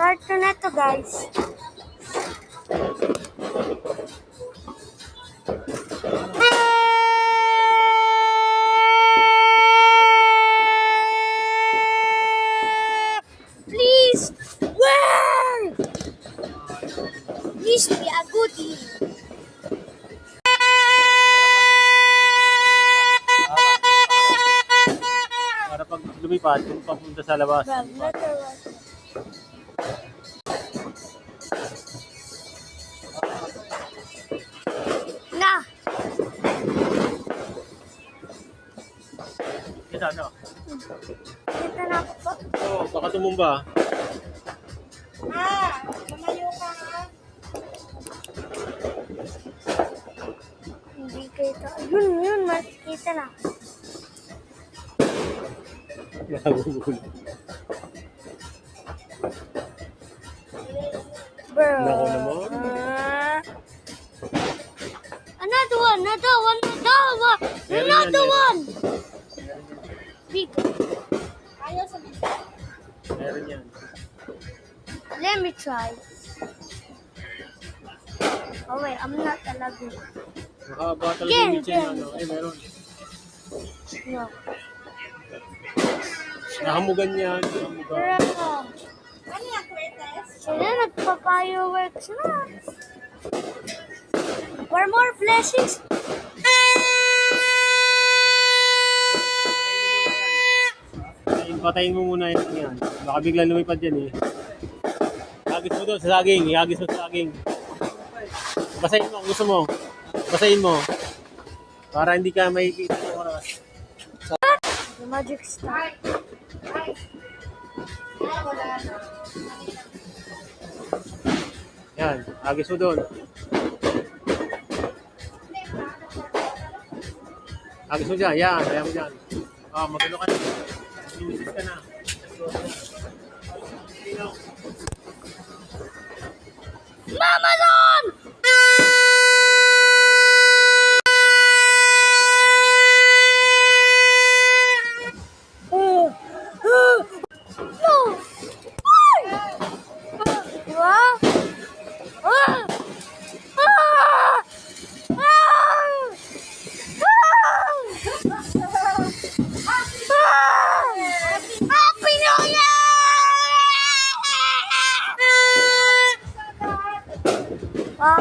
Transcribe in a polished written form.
Part 2 na to, guys. Please, where? Please be a goodie. Para pag lumipad, yung papunta sa labas. Na. Kita na. Kita na po. Oo, baka tumumba. Lumayo ka nga. Hindi kita. Yun, makikita na. Nakagugulo. Bro. Nako naman. Another one. Meron Another yan, one. Big. Ayaw sa big. Meron yan. Let me try. Oh wait, I'm not talaga. Mahaba talaga Again, yung chin, again. ano. Eh, meron. No. Nakamugan yan. Nakamugan. Pero, ano yung greatest? Sila nagpa-fireworks na. For more blessings. Patayin mo muna yan. Baka biglang lumipad yan eh. Ihagis mo doon sa saging. Ihagis mo sa saging. Basahin mo kung gusto mo. Basahin mo. Para hindi ka makikita ng oras. The magic star. Yan. Ihagis mo doon. Ihagis mo dyan. Yan. Kaya mo dyan. Magano ka na. Inusis ka na. Mama Don! No! Diba? Happy New Year! Ah,